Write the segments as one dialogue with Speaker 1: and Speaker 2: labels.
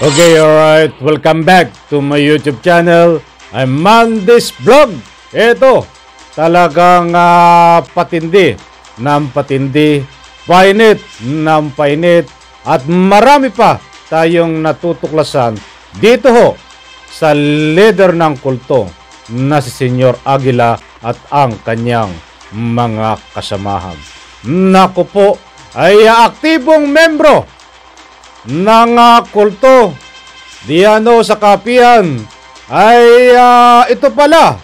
Speaker 1: Okay, alright. Welcome back to my YouTube channel. I'm Mandy's Vlog. Ito, talagang patindi ng patindi, painit ng painit, at marami pa tayong natutuklasan dito ho sa leader ng kulto na si Senyor Aguila at ang kanyang mga kasamahan. Naku po, ay aktibong membro ng kulto diano sa Kapihan ay ito pala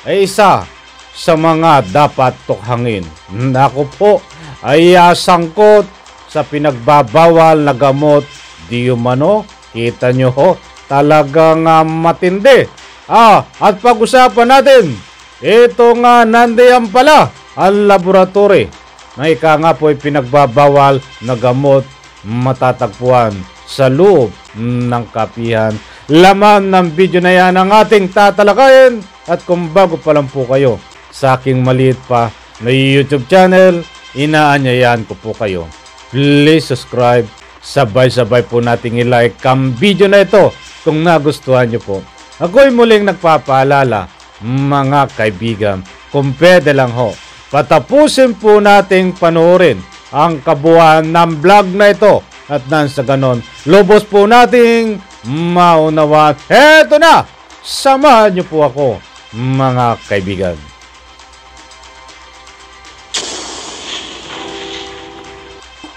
Speaker 1: ay isa sa mga dapat tukhangin. Naku po, ay sangkot sa pinagbabawal na gamot di umano. Kita nyo ho, talagang matindi. At pag-usapan natin ito nga nandiyan pala ang laboratory na ika nga po ay pinagbabawal na gamot matatagpuan sa loob ng Kapihan. Laman ng video na yan ang ating tatalakayin. At kung bago pa lang po kayo sa aking maliit pa na YouTube channel, inaanyayahan ko po kayo, please subscribe. Sabay-sabay po nating i-like ang video na ito kung nagustuhan nyo po. Ako'y muling nagpapaalala, mga kaibigan, kung pwede lang ho, patapusin po nating panoorin ang kabuuan ng vlog na ito, at nang sa ganon, lubos po nating maunawaan. Eto na! Samahan niyo po ako, mga kaibigan.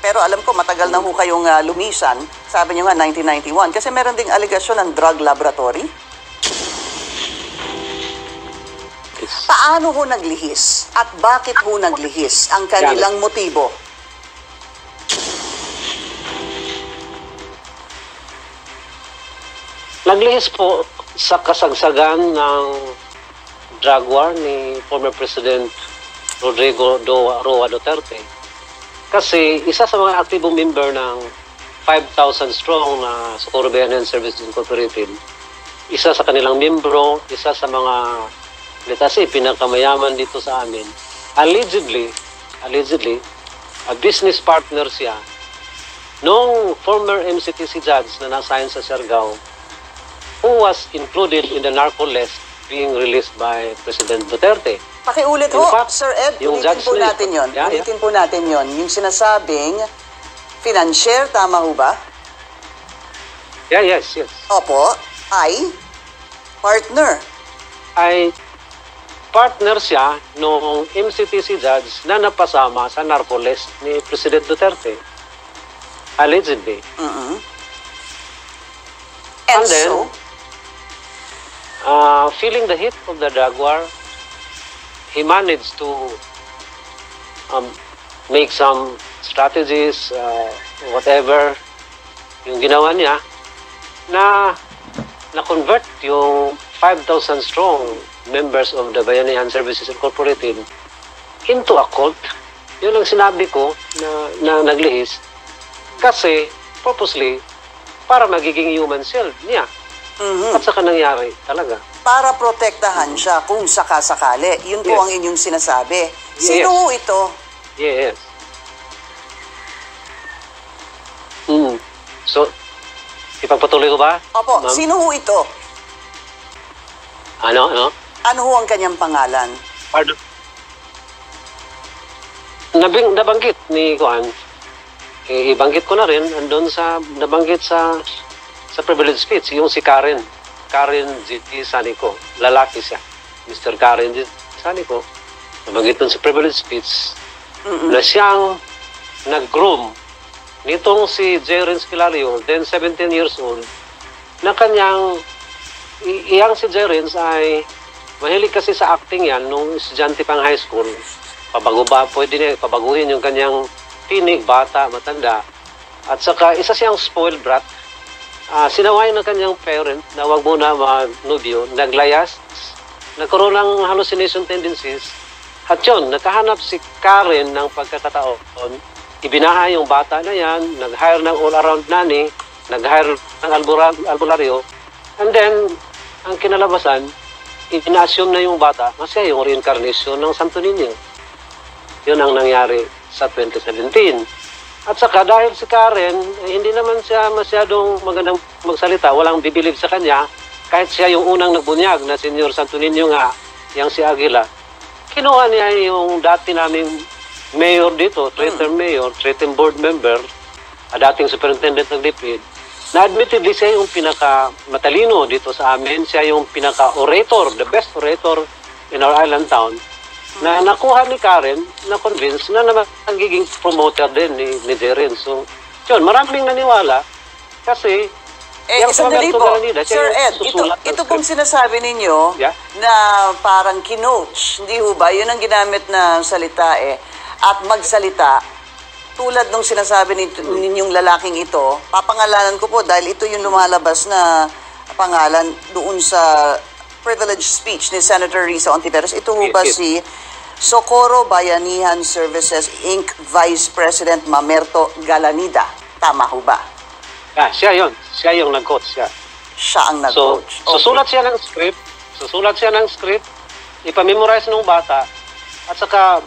Speaker 2: Pero alam ko, matagal na ho kayong lumisan. Sabi niyo nga, 1991. Kasi meron ding aligasyon ng drug laboratory. Paano ho naglihis? At bakit ho naglihis? Ang kanilang motibo?
Speaker 3: Naglihis po sa kasagsagan ng drug war ni former President Rodrigo Roa Duterte. Kasi isa sa mga aktibong member ng 5,000 strong na Socorro Bayanihan Services Incorporated, isa sa kanilang membro, isa sa mga letasi pinakamayaman dito sa amin, allegedly, a business partner siya nung former MCTC judge na na-assign sa Siargao, who was included in the narco list being released by President Duterte.
Speaker 2: Pakiulit ho, Sir Ed, ulitin po natin yun. Ulitin po natin yun. Yung sinasabing financier, tama ho ba?
Speaker 3: Yes.
Speaker 2: Opo, ay partner.
Speaker 3: Ay partner siya nung MCTC judge na napasama sa narco list ni President Duterte. Allegedly.
Speaker 2: And
Speaker 3: then,
Speaker 2: so?
Speaker 3: Feeling the heat of the drug war, he managed to make some strategies, whatever yung ginawa niya, na convert yung 5,000 strong members of the Bayanihan Services Incorporated into a cult. Yun ang sinabi ko na naglihis kasi purposely para magiging human shield niya. At saka nangyari talaga.
Speaker 2: Para protektahan siya kung sakasakali. Yun po ang inyong sinasabi. Sino ho ito?
Speaker 3: Yes. So, ipagpatuloy ko ba?
Speaker 2: Opo, sino ho ito?
Speaker 3: Ano?
Speaker 2: Ano ho ang kanyang pangalan?
Speaker 3: Pardon? Nabanggit ni Kuan. Ibanggit ko na rin andun sa nabanggit sa privilege speech, yung si Karen G.T. Sanico, lalaki siya, Mr. Karen G.T. Sanico, nabanggit dun sa privilege speech na siyang nag-groom nitong si Jeren Skilario, then 17 years old, na kanyang iyang si Jeren ay mahilig kasi sa acting yan nung estudyante pang high school. Pwede niya pabaguhin yung kanyang tinig, bata, matanda, at saka isa siyang spoiled brat. Sinaway ng kanyang parent na wag muna mag-nubyo, naglayas, nagkaroon ng hallucination tendencies, at yun, nakahanap si Karen ng pagkakataon, ibinaha yung bata na yan, nag-hire ng all-around nanny, nag-hire ng albularyo, and then, ang kinalabasan, ina-assume na yung bata, kasi yung reincarnation ng Santo Niño. Yun ang nangyari sa 2017. At saka dahil si Karen, hindi naman siya masyadong magandang magsalita, walang bibilib sa kanya, kahit siya yung unang nagbunyag na Senyor Santo Niño nga, yang si Aguila, kinuha niya yung dati naming mayor dito, three-term mayor, three-term board member, dating superintendent ng DepEd, na admittedly siya yung pinaka-matalino dito sa amin, siya yung pinaka-orator, the best orator in our island town, na nakuha ni Karen, na-convince na naman nagiging promoter din ni Darren. So, yun, maraming naniwala kasi yung
Speaker 2: sandali
Speaker 3: Roberto
Speaker 2: po.
Speaker 3: Galanida, siya
Speaker 2: Sir
Speaker 3: yung
Speaker 2: Ed,
Speaker 3: susulat ng
Speaker 2: ito pong
Speaker 3: script.
Speaker 2: sinasabi ninyo
Speaker 3: Yeah.
Speaker 2: na parang kinoach, hindi ho ba? Yun ang ginamit na salita eh. At magsalita, tulad nung sinasabi ninyong lalaking ito, papangalanan ko po dahil ito yung lumalabas na pangalan doon sa privileged speech ni Senator Risa Ontiveros. Ito ho ba
Speaker 3: Yes.
Speaker 2: si Socorro Bayanihan Services Inc. Vice President Mamerto Galanida? Tama ho ba?
Speaker 3: Siya yun. Siya yung nag-coach siya.
Speaker 2: Siya ang
Speaker 3: So,
Speaker 2: nag-coach.
Speaker 3: susulat siya ng script, ipamemorize ng bata, at saka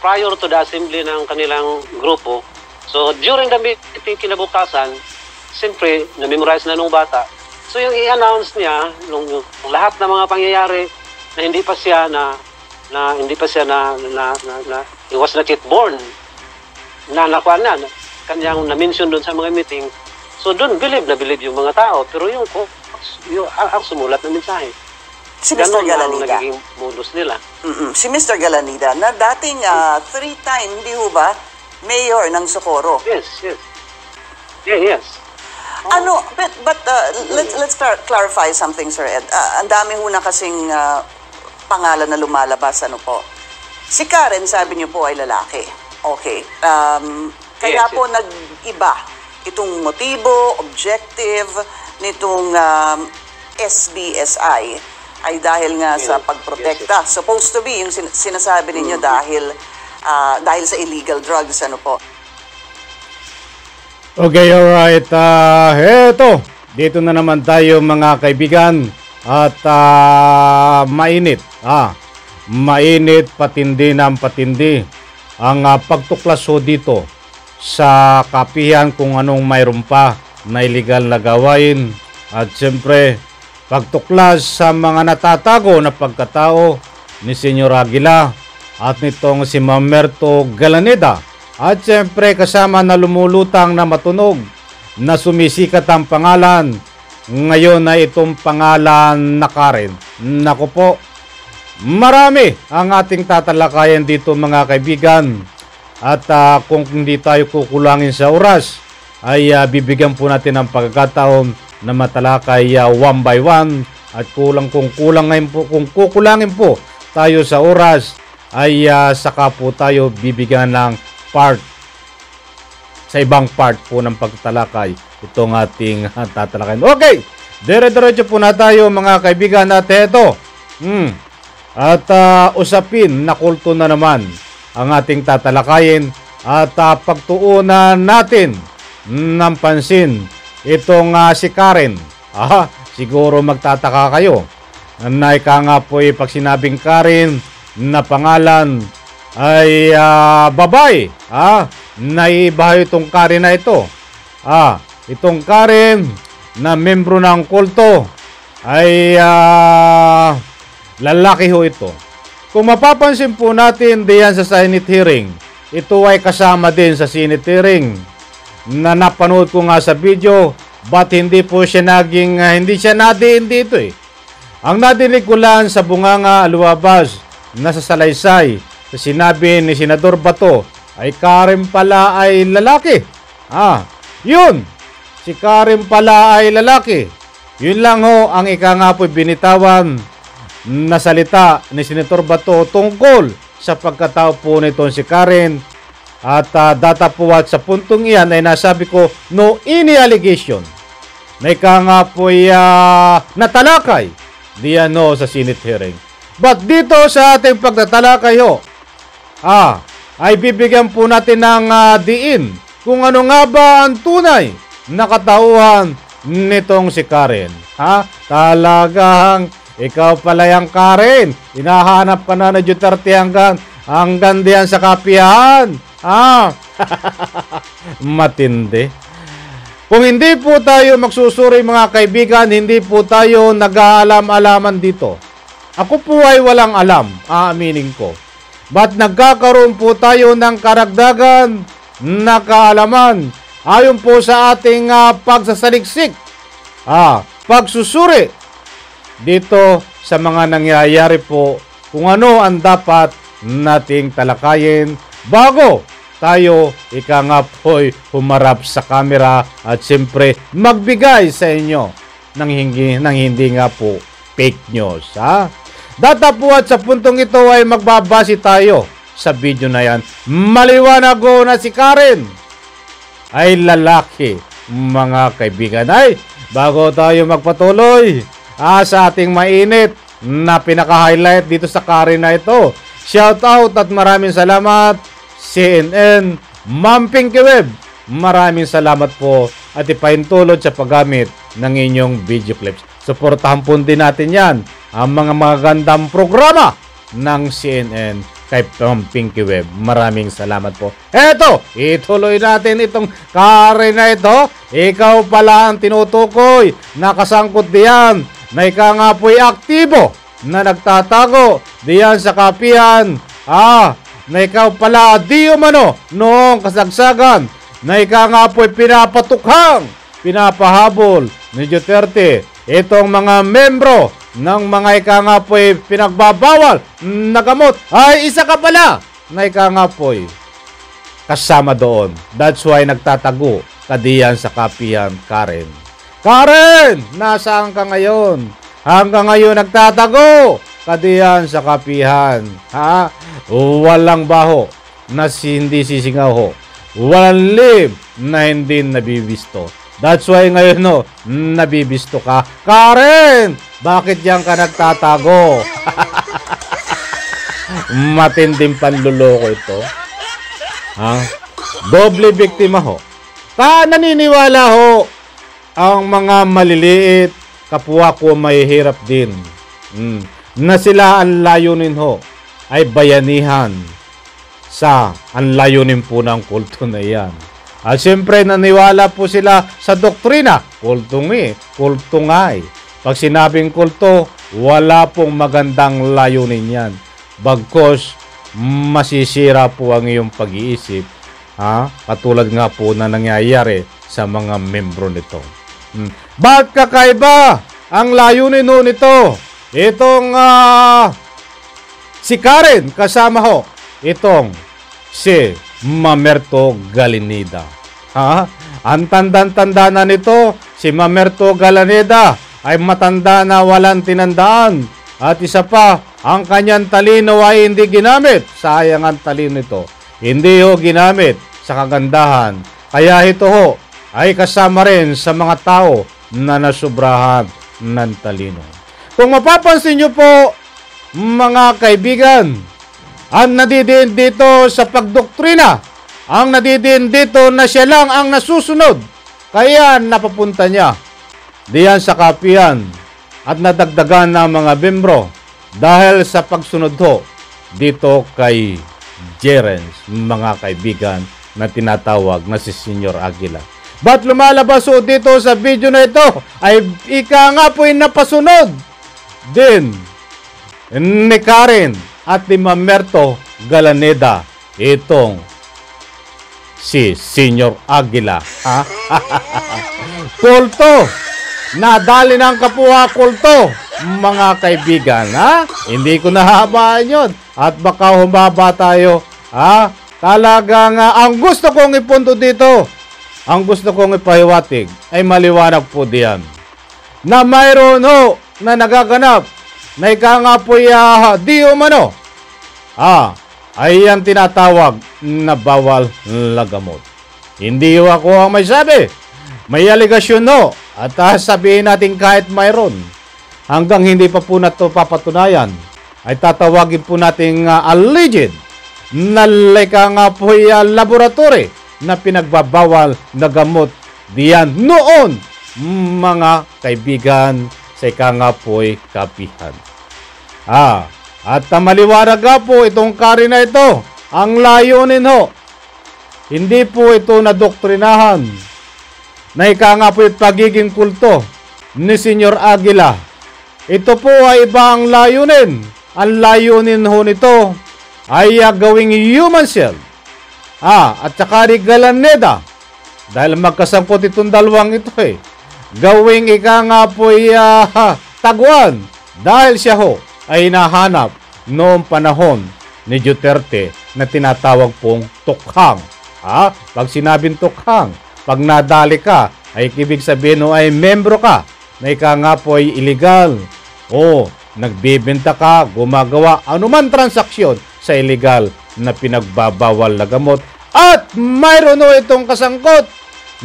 Speaker 3: prior to the assembly ng kanilang grupo, so during the meeting kinabukasan, siyempre, na-memorize na ng bata. So yung i-announce niya, yung lahat ng mga pangyayari na hindi pa siya he was not yet born, na nakuha na, kanyang na-mention doon sa mga meeting. So doon, bilib yung mga tao. Pero yung ang sumulat ng mensahe.
Speaker 2: Si Mr.
Speaker 3: Ganon ang
Speaker 2: Galanida.
Speaker 3: nagiging modus nila.
Speaker 2: Si Mr. Galanida, na dating 3-time, hindi ho ba, mayor ng Socorro.
Speaker 3: Yes. Yes.
Speaker 2: Ano, but let's clarify something, Sir Ed. Ang dami ho na kasing pangalan na lumalabas, ano po. Si Karen, sabi niyo po, ay lalaki. Okay. Kaya
Speaker 3: Yes,
Speaker 2: po nag-iba itong motibo, objective nitong SBSI ay dahil nga sa pagprotekta. Supposed to be yung sinasabi ninyo dahil sa illegal drugs, ano po.
Speaker 1: Okay, alright. Eto, dito na naman tayo mga kaibigan. At mainit. Mainit, patindi ng patindi. Ang pagtuklaso dito sa kapihan kung anong mayroon pa na illegal na gawain. At siyempre, pagtuklas sa mga natatago na pagkatao ni Senyor Aguila at nitong si Mamerto Galanida. At siyempre kasama na lumulutang na matunog na sumisikat ang pangalan. Ngayon na itong pangalan na Karen. Naku po, marami ang ating tatalakayan dito mga kaibigan. At kung hindi tayo kukulangin sa oras, ay bibigyan po natin ng pagkakataon na matalakay one by one. At kung kukulangin po tayo sa oras, ay saka po tayo bibigyan ng part sa ibang part po ng pagtalakay itong ating tatalakayin. Okay, dire-diretso po na tayo mga kaibigan natin ito. At usapin na kulto na naman ang ating tatalakayin at pagtuunan natin ng pansin itong si Karen. Siguro magtataka kayo na ika nga po pag sinabing Karen na pangalan ay babae. Naibahay itong Karen na ito. Itong Karen na membro ng kulto ay lalaki ho ito. Kung mapapansin po natin diyan sa Senate hearing, ito ay kasama din sa Senate hearing na napanood ko nga sa video, but hindi po siya hindi siya nadiin dito eh. Ang nadinig ko lang sa bunganga luwabas na sa salaysay sa sinabi ni Senador Bato ay Karen pala ay lalaki. Yun! Si Karen pala ay lalaki. Yun lang ho ang ika nga po binitawan na salita ni Senator Bato tungkol sa pagkatao po nitong si Karen. At datapuwat sa puntong iyan ay nasabi ko no any allegation na ika nga po natalakay diyan no sa Senate hearing. But dito sa ating pagtatalakay ho, ay bibigyan po natin ng diin kung ano nga ba ang tunay na katauhan nitong si Karen. Talagang ikaw pala yung Karen. Hinahanap ka na Duterte hanggang diyan sa kapihan. Matindi. Kung hindi po tayo magsusuri mga kaibigan, hindi po tayo nag-aalam-alaman dito. Ako po ay walang alam, aaminin ko. Ba't nagkakaroon po tayo ng karagdagan na kaalaman ayon po sa ating pagsasaliksik, pagsusuri dito sa mga nangyayari po kung ano ang dapat nating talakayin bago tayo ika nga po'y humarap sa camera at siyempre magbigay sa inyo ng hindi nga po fake news. Datapuat sa puntong ito ay magbabase tayo sa video na yan. Maliwanag ko na si Karen ay lalaki, mga kaibigan. Ay, bago tayo magpatuloy sa ating mainit na pinaka-highlight dito sa Karen na ito, shout out at maraming salamat CNN, Ma'am Pinky Web. Maraming salamat po at ipahintulot sa paggamit ng inyong video clips. Suportahan po din natin yan, ang mga magandang programa ng CNN kay Ma'am Pinky Web. Maraming salamat po. Eto, ituloy natin itong Karen na ito. Ikaw pala ang tinutukoy, nakasangkot diyan, na ika nga po'y aktibo na nagtatago diyan sa kapihan. Na ikaw pala di umano noong kasagsagan na ika nga po'y pinapatukhang, pinapahabol ni Duterte itong mga membro ng mga ika nga po'y pinagbabawal na gamot. Ay, isa ka pala na ika nga po'y kasama doon. That's why nagtatago ka diyan sa kapihan, Karen. Karen, nasaan ka ngayon? Hanggang ngayon nagtatago ka diyan sa kapihan. Walang baho na hindi sisingaw ho. Walang lib na hindi nabibisto. That's why ngayon nabibisto ka. Karen, bakit diyan ka nagtatago? Matinding panluloko ito. Doble biktima ho. Naniniwala ho ang mga maliliit, kapwa ko mahihirap din. Na sila ang layunin ho ay bayanihan sa ang layunin po ng kulto na yan. At siyempre naniwala po sila sa doktrina. Kulto nga eh. Pag sinabing kulto, wala pong magandang layunin yan. Bagkos masisira po ang iyong pag-iisip. Katulad nga po na nangyayari sa mga membro nito. Bakit kakaiba ang layunin nito? Itong si Karen kasama ho itong si Mamerto Galaneda. Ang tandang-tanda na nito, si Mamerto Galaneda ay matanda na walang tinandaan. At isa pa, ang kanyang talino ay hindi ginamit. Sayang ang talino nito. Hindi ho ginamit sa kagandahan. Kaya ito ho ay kasama rin sa mga tao na nasubrahan ng talino. Kung mapapansin nyo po, mga kaibigan, ang nadidiin dito sa pagdoktrina, ang nadidiin dito na siya lang ang nasusunod, kaya napapunta niya diyan sa kapihan at nadagdagan ng mga membro dahil sa pagsunod ho dito kay Jerens, mga kaibigan, na tinatawag na si Senyor Aguila. Ba't lumalabas ho dito sa video na ito ay ika nga po'y napasunod din ni Karen at ni Mamerto Galaneda itong si Senyor Aguila. Kulto, nadali ng kapwa kulto, mga kaibigan. Hindi ko nahabaan yun at baka humaba tayo. Talagang ang gusto kong ipunto dito, ang gusto kong ipahiwatig ay maliwanag po diyan na mayroon ho na nagaganap na ika nga po di umano ay ang tinatawag na bawal lagamot. Hindi ako ang may sabi. May aligasyon no. At sabihin natin kahit mayroon, hanggang hindi pa po na ito papatunayan, ay tatawagin po natin alleged na ika nga po laboratory na pinagbabawal na gamot diyan noon, mga kaibigan, sa ika nga po'y kapihan. At maliwanag nga po itong Karen na ito, ang layunin ho, hindi po ito nadoktrinahan na ika nga po pagiging kulto ni Senyor Aguila. Ito po ay ibang layunin. Ang layunin ho nito ay gawing human shield. At saka ni Galaneda. Dahil magkasangkot itong dalawang ito gawing ika nga po taguan. Dahil siya ho ay nahanap noong panahon ni Duterte na tinatawag pong tukhang. Pag sinabing tukhang, pag nadali ka, ay ibig sabihin o ay membro ka na ika nga po ay illegal o nagbibenta ka, gumagawa anuman transaksyon sa illegal na pinagbabawal na gamot at mayroon o itong kasangkot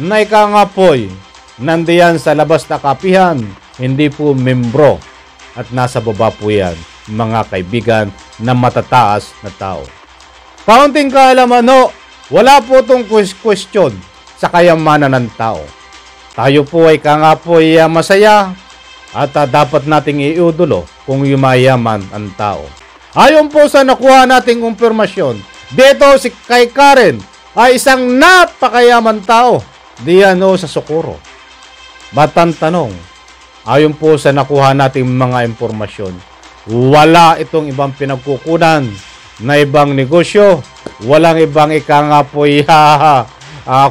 Speaker 1: na ika nga po ay nandiyan sa labas na kapihan, hindi po membro at nasa baba po yan mga kaibigan na matataas na tao. Kaunting kaalaman ho, wala po itong question sa kayamanan ng tao. Tayo po ay nga po ay masaya at dapat nating iudulo kung yumayaman ang tao. Ayon po sa nakuha nating kumpirmasyon, dito si kay Karen ay isang napakayaman tao diyan sa Socorro. Batang tanong, ayon po sa nakuha nating mga impormasyon, wala itong ibang pinagkukunan na ibang negosyo, walang ibang ika nga po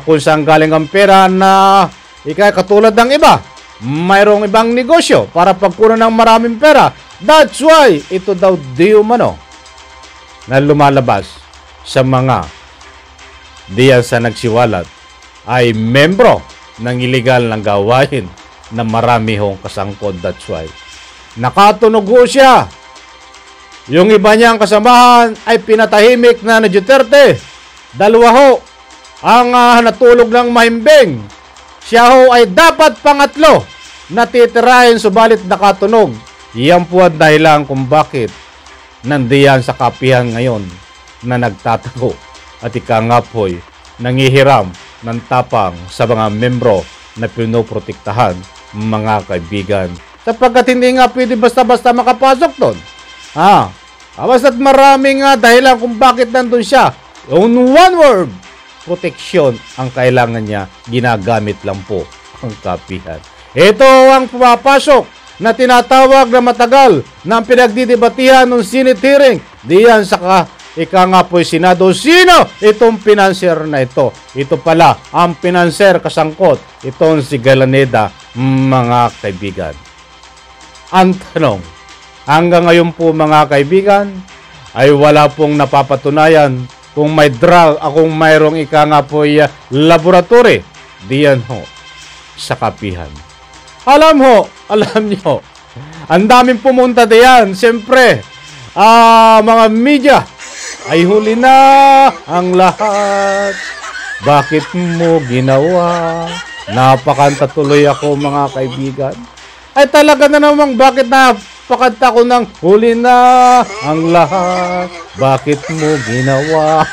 Speaker 1: kung saan galing ang pera na katulad ng iba. Mayroong ibang negosyo para pagkunan ng maraming pera. That's why ito daw di umano na lumalabas sa mga diyan sa nagsiwalat ay membro ng illegal ng gawain na marami hong kasangkot. That's why nakatunog siya. Yung iba niyang kasamahan ay pinatahimik na Duterte. Dalawa ho ang natulog ng mahimbing. Siya ho ay dapat pangatlo na titirahin subalit nakatunog. Iyan po ang dahilan kung bakit nandiyan sa kapihan ngayon na nagtatago at ika nga po'y nangihiram ng tapang sa mga membro na pinoprotektahan mga kaibigan. Sapagkat hindi nga pwede basta-basta makapasok doon. Basta't maraming dahilan kung bakit nandun siya. On one word, proteksyon ang kailangan niya, ginagamit lang po ang kapihan. Ito ang pumapasok na tinatawag na matagal na pinagdidebatihan ng Senate hearing diyan sa ika nga po'y Senado. Sino itong pinanser na ito? Ito pala ang pinanser kasangkot, itong si Galaneda, mga kaibigan. Ang tanong, hanggang ngayon po mga kaibigan, ay wala pong napapatunayan kung may drug, kung mayroong ika nga po laboratory diyan ho sa kapihan. Alam nyo, ang daming pumunta diyan. Siyempre, mga media ay huli na ang lahat. Bakit mo ginawa? Napakanta tuloy ako mga kaibigan. Ay talaga na namang bakit napakanta ko ng huli na ang lahat. Bakit mo ginawa?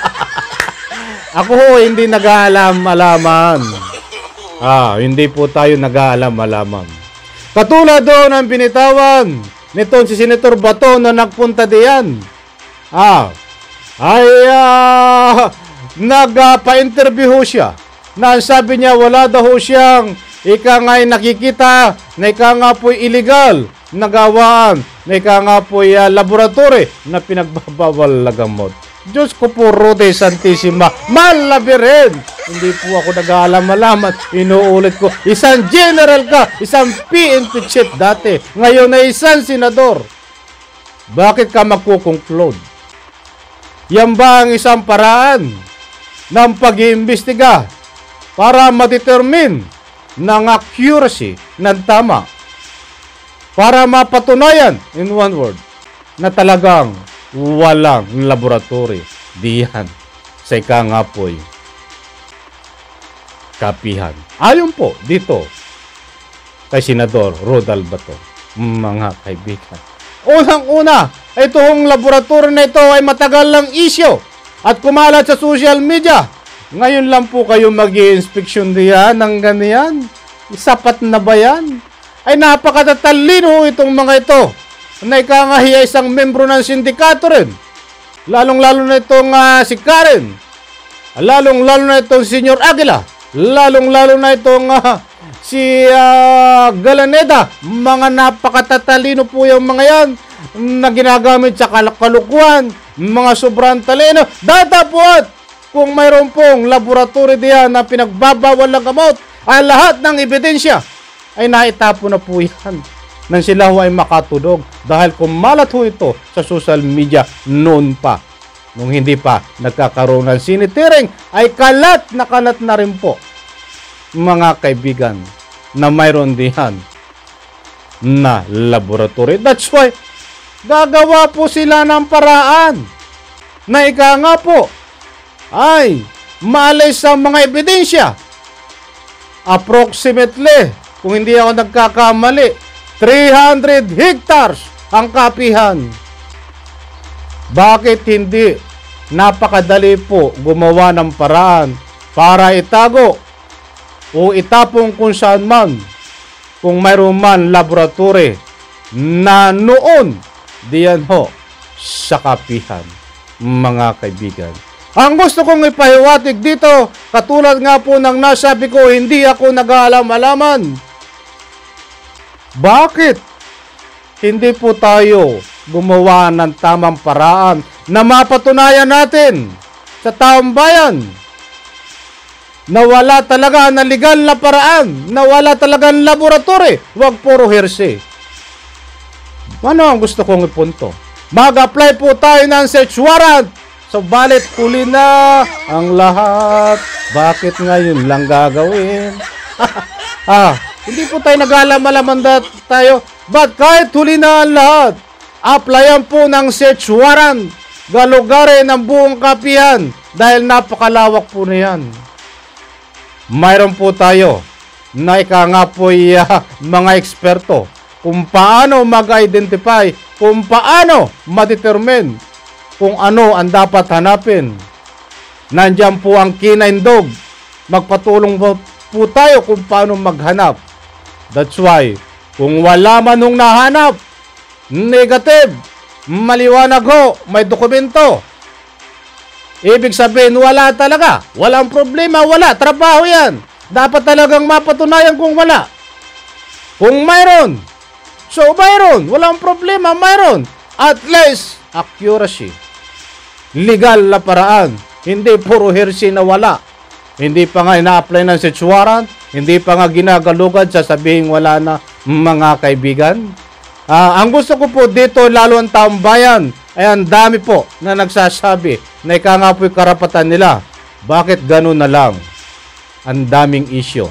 Speaker 1: Ako hindi nag-aalam-alaman. Hindi po tayo nag-aalam-alaman. Katulad doon ang binitawan nitong si Senator Bato na nagpunta diyan. Nagpa-interview siya na sabi niya wala daw siyang ika nga'y nakikita na ika nga po'y illegal na gawaan, na ika nga po'y laboratory na pinagbabawal na gamot. Diyos ko po, Rode Santissima, malabirin! Hindi po ako nag-aalam-alaman. Inuulit ko, isang general ka, isang PNP chief dati, ngayon ay isang senador. Bakit ka magkukonclude? Yan ba ang isang paraan ng pag-iimbestiga para ma-determine ng accuracy ng tama, para mapatunayan, in one word, na talagang walang laboratory diyan sa ika nga po'y kapihan. Ayon po dito kay Senador Rodal Bato, mga kaibigan. Unang-una, itong laboratory na ito ay matagal lang issue at kumalat sa social media. Ngayon lang po kayo mag-i-inspection diyan ng ganyan. Sapat na ba yan? Ay napakatatalino itong mga ito na ikangahiya isang membro ng sindikato rin. Lalong-lalo na itong si Karen. Lalong-lalo na itong Senyor Aguila. lalong-lalo na itong si Galaneda. Mga napakatatalino po yung mga yan na ginagamit sa kalukuhan, mga sobrang talino. Datapot, kung mayroon pong laboratory diyan na pinagbabawal ng gamot, ay lahat ng ebidensya ay naitapo na po yan nang sila ay makatulog. Dahil kumalat ho ito sa social media noon pa. Nung hindi pa nagkakaroon ng sinitiring, ay kalat na rin po, mga kaibigan, na mayroon diyan na laboratory. That's why, gagawa po sila ng paraan na ika nga po ay maalis sa mga ebidensya. Approximately, kung hindi ako nagkakamali, 300 hectares ang kapihan. Bakit hindi napakadali po gumawa ng paraan para itago o itapong kung saan man, kung mayroon man laboratory na noon diyan ho sa kapihan, mga kaibigan. Ang gusto kong ipahiwatig dito, katulad nga po ng nasabi ko, hindi ako nag-aalam-alaman. Bakit hindi po tayo gumawa ng tamang paraan na mapatunayan natin sa taong bayan na wala talaga na legal na paraan, na wala talagang laboratory, wag puro hearsay. Ano ang gusto kong ipunto? Mag-apply po tayo ng search warrant. Subalit huli na ang lahat. Bakit ngayon lang gagawin? Hindi po tayo nag-alam-alaman tayo. But kahit huli na ang lahat, applyan po ng search warrant. Galugarin ang buong kapihan dahil napakalawak po na yan. Mayroon po tayo na ika nga po mga eksperto kung paano mag-identify, kung paano ma-determine kung ano ang dapat hanapin. Nandiyan po ang canine dog. Magpatulong po tayo kung paano maghanap. That's why, kung wala man nung nahanap, negative, maliwanag ho, may dokumento. Ibig sabihin, wala talaga. Walang problema, wala. Trabaho yan. Dapat talagang mapatunayan kung wala. Kung mayroon, so mayroon. Walang problema, mayroon. At least, accuracy. Legal na paraan. Hindi puro hearsay na wala. Hindi pa nga ina-apply ng search warrant. Hindi pa nga ginagalugad sa sabihing wala na, mga kaibigan. Ang gusto ko po dito, lalo ang taong bayan, ay ang dami po na nagsasabi na ika nga po yung karapatan nila. Bakit ganun na lang? Ang daming issue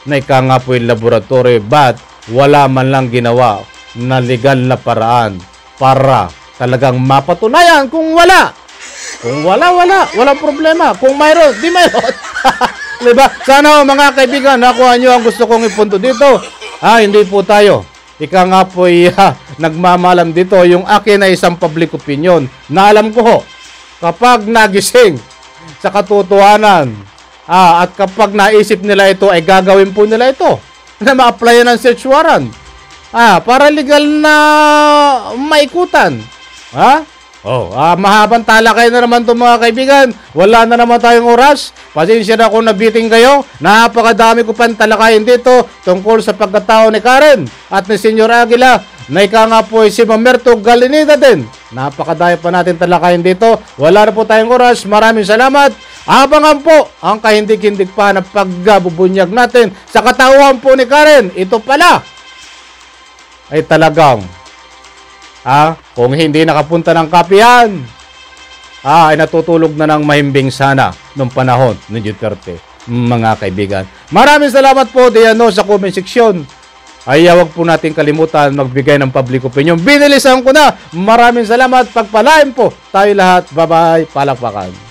Speaker 1: na ika nga po yung laboratory, but wala man lang ginawa na legal na paraan para talagang mapatunayan kung wala. Kung wala, walang problema. Kung mayroon, di mayroon. Diba? Sana mga kaibigan, nakuha nyo ang gusto kong ipunto dito. Hindi po tayo. Ika nga po nagmamalam dito. Yung akin ay isang public opinion na alam ko ho, kapag nagising sa katotohanan, at kapag naisip nila ito, ay gagawin po nila ito na ma-applyan ng search warrant. Para legal na maikutan. Mahabang talakay na naman itong mga kaibigan. Wala na naman tayong oras. Pasensya na kung nabiting kayo. Napakadami ko pang talakayin dito tungkol sa pagkatao ni Karen at ni Senyor Aguila. Na ika nga po si Mamerto Galaneda din. Napakadami pa natin talakayin dito. Wala na po tayong oras. Maraming salamat. Abangan po ang kahindig-hindig pa na pagbubunyag natin sa katauhan po ni Karen. Ito pala ay talagang kung hindi nakapunta ng kapihan, ay natutulog na ng mahimbing sana nung panahon ni Duterte, mga kaibigan. Maraming salamat po diyan sa comment section. Ay huwag po natin kalimutan magbigay ng public opinion. Binilisan ko na. Maraming salamat. Pagpalain po tayo lahat. Bye-bye. Palakpakan.